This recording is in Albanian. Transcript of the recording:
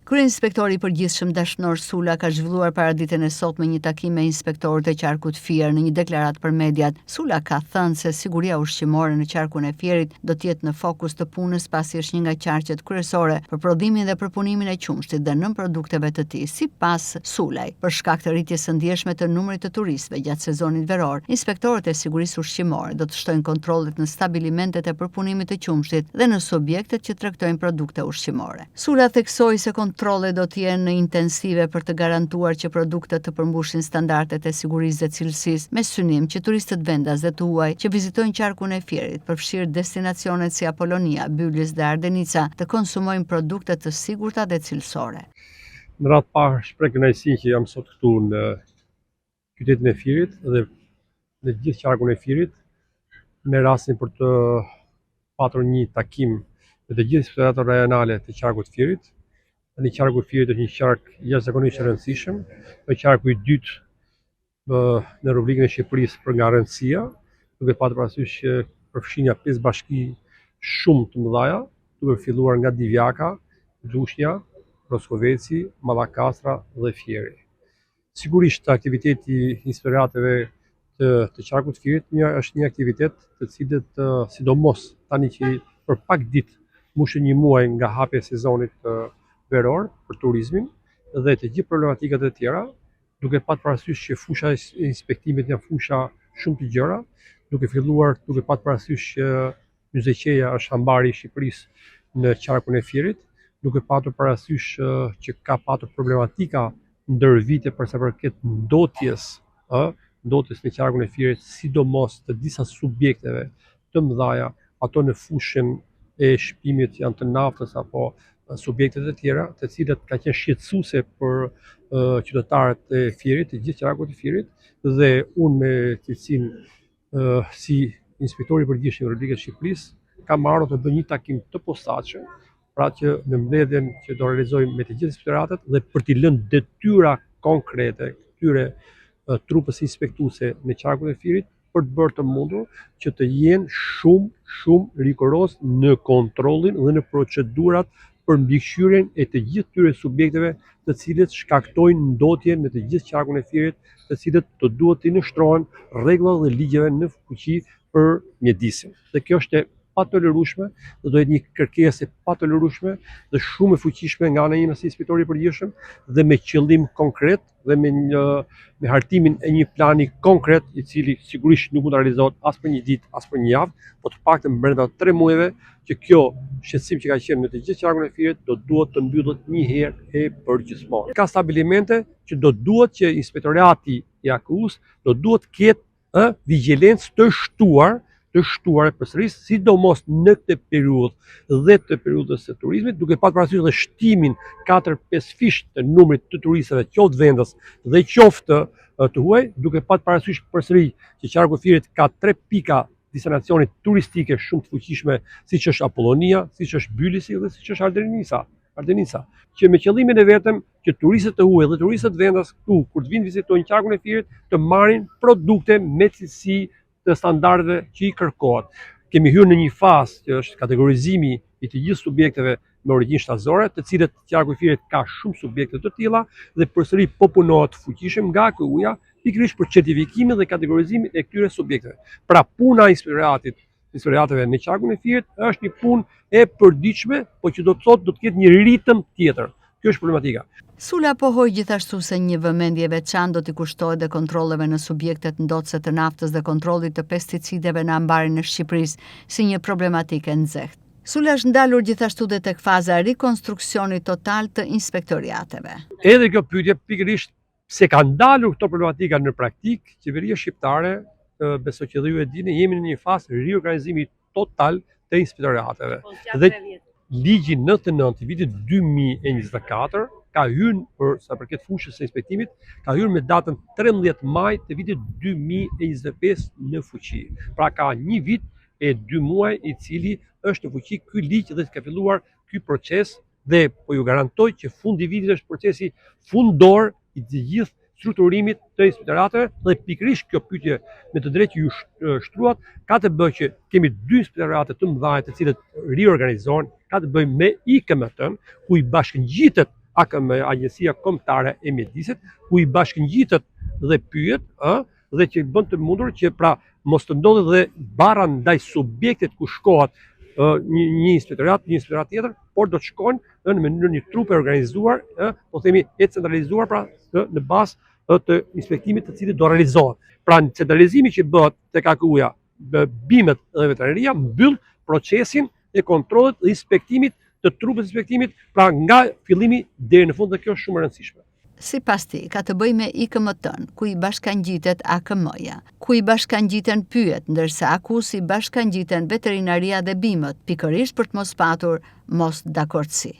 Kryeinspektori i përgjithshëm Dashnor Sula ka zhvilluar paraditën e sotme një takim me inspektorët e qarkut Fier. Në një deklaratë për mediat, Sula ka thënë se siguria ushqimore në qarkun e Fierit do të jetë në fokus të punës pasi është një nga qarqet kryesore për prodhimin dhe përpunimin e qumshtit dhe nën produkteve të tij. Sipas Sulaj, për shkak të rritjes së ndjeshme të numrit të turistëve gjatë sezonit veror, inspektorët e sigurisë ushqimore do të shtojnë kontrollet në stabilimentet e përpunimit të qumshtit dhe në subjektet që tregtojnë produkte ushqimore. Sula theksoi se kontrollet do të jenë intensive për të garantuar që produktet të përmbushin standardet e sigurisë dhe cilësisë, me synim që turistët vendas dhe të huaj që vizitojnë qarkun e Fierit, përfshirë destinacionet si Apolonia, Bylis dhe Ardenica, të konsumojnë produkte të sigurta dhe cilësore. Në radhë parë shpreh kënaqësinë që jam sot këtu në qytetin e Fierit dhe në gjithë qarkun e Fierit, me rastin për të patur një takim me të gjithë inspektoratet rajonale të qarkut të Fierit. Në qarku i Fierit është një qark jashtëzakonisht i rëndësishëm, është qarku i dytë në rubrikën e Shqipërisë për nga rëndësia, duke patur parasysh që përfshin 5 bashki shumë të mëdha, duke filluar nga Divjaka, Lushnja, Roskoveci, Mallakastra dhe Fieri. Sigurisht aktiviteti i inspektorateve të qarkut të Fierit është një aktivitet të cilët sidomos tani që për pak ditë mbushën një muaj nga hapja e sezonit veror për turizmin dhe të gjithë problematikat e tjera, duke patur parasysh që fusha e inspektimit janë fusha shumë të gjëra, duke patur parasysh që Myzeqeja është ambari i Shqipërisë në qarkun e Fierit, duke patur parasysh që ka patur problematika ndër vite për sa përket ndotjes në qarkun e Fierit, sidomos të disa subjekteve të mëdha, ato në fushën e shpimit janë të naftës apo subjektet e tjera, të cilët ka qenë shqetësuese për qytetarët e Fierit, të gjithë qarkut të Fierit, dhe unë me cilësinë si inspektori i përgjithshëm i Republikës së Shqipërisë kam marrë të bëj një takim të posaçëm, pra që në mbledhjen që do realizojmë me të gjithë inspektoratet dhe për t'i lënë detyra konkrete këtyre trupës inspektuese në qarkun e Fierit për të bërë të mundur që të jenë shumë rigoroz në kontrollin dhe në procedurat për mbikëqyrjen e të gjithë këtyre subjekteve të cilët shkaktojnë ndotje në të gjithë qarkun e Fierit, të cilët të duhet të nështrohen rregullat dhe ligjeve në fuqi për mjedisin. Dhe kjo është e patolerueshme, dhe do jetë një kërkesë e patolerueshme dhe shumë e fuqishme nga ana ime si inspektori i përgjithshëm dhe me qëllim konkret dhe me hartimin e një plani konkret i cili sigurisht nuk mund të realizohet as për një ditë, as për një javë, por të paktën brenda 3 muajve që kjo shqetësim që ka qenë në të gjithë qarkun e Fierit do duhet të mbyllet një herë e përgjithmonë. Ka stabilimente që do duhet që inspektorati i AKU-s do duhet ketë vigjilencë të shtuar përsëris, sidomos në këtë periudhë dhe të periudhës së turizmit, duke patur parasysh dhe shtimin 4-5 fish të numrit të turistëve, qoftë vendas dhe qoftë të huaj, duke patur parasysh përsëri që qarku i Fierit ka 3 pika destinacione turistike shumë të fuqishme, siç është Apollonia, siç është Bylisi dhe siç është Ardenica, që me qëllimin e vetëm që turistët të huaj dhe turistët vendas këtu kur të vinë vizitojnë qarkun e Fierit të marrin produkte me cilësi të standardeve që i kërkohet. Kemi hyrë në një fazë që është kategorizimi i të gjithë subjekteve me origjinë shtatëzore, të cilët qarku i Fierit ka shumë subjekte të tilla dhe përsëri po punohet fuqishëm nga AKU-ja pikërisht për certifikimin dhe kategorizimin e këtyre subjekteve. Pra puna e inspektorateve në qarkun e Fierit është një punë e përditshme, por që do të thotë do të ketë një ritëm tjetër. Kjo është problematika. Sula pohoi gjithashtu se një vëmendje veçantë do t'i kushtohet dhe kontrolleve në subjektet ndotëse të naftës dhe kontrollit të pesticideve në ambarin e Shqipërisë si një problematikë e nxehtë. Sula është ndalur gjithashtu dhe tek faza e rikonstruksionit total të inspektoriateve. Edhe kjo pyetje pikërisht se ka ndalur këto problematika në praktikë, qeveria shqiptare, besoj që dhe ju e dini, jemi në një fazë riorganizimi total të inspektoriateve. Dhe ligji 99 i vitit 2024 ka hyrë për sa përket fushës së inspektimit, ka hyrë me datën 13 maj të vitit 2025 në fuqi. Pra ka një vit e 2 muaj i cili është në fuqi ky ligj dhe ka filluar ky proces dhe po ju garantoj që fundi i vitit është procesi fundor i të gjithë strukturimit të inspektorateve dhe pikërisht kjo pyetje me të drejtë ju shtruat ka të bëjë që kemi 2 inspektorate të mëdha të cilët riorganizohen, ka të bëjë me IKMT-n, ku i bashkëngjitet AKM, Agjencia Kombëtare e Mjedisit, ku i bashkëngjitet dhe pyet, dhe që bën të mundur që pra mos të ndodhë dhe barra ndaj subjektit ku shkohet një inspektorat tjetër, por do të shkojnë në mënyrë një trup e organizuar, po themi e centralizuar, pra në bazë të inspektimit të cilit do realizohet. Pra në centralizimi që bëhet tek AKU-ja, bimet dhe veterineria mbyll procesin e kontrollit dhe inspektimit të trupit inspektimit, pra nga fillimi deri në fund, dhe kjo është shumë e rëndësishme. Sipas ti, ka të bëjë me IKM-n, ku i bashkangjitet AKM-ja, ku i bashkangjiten pyet, ndërsa AKU-s i bashkangjiten veterinaria dhe bimët, pikërisht për të mos patur mos dakordsi.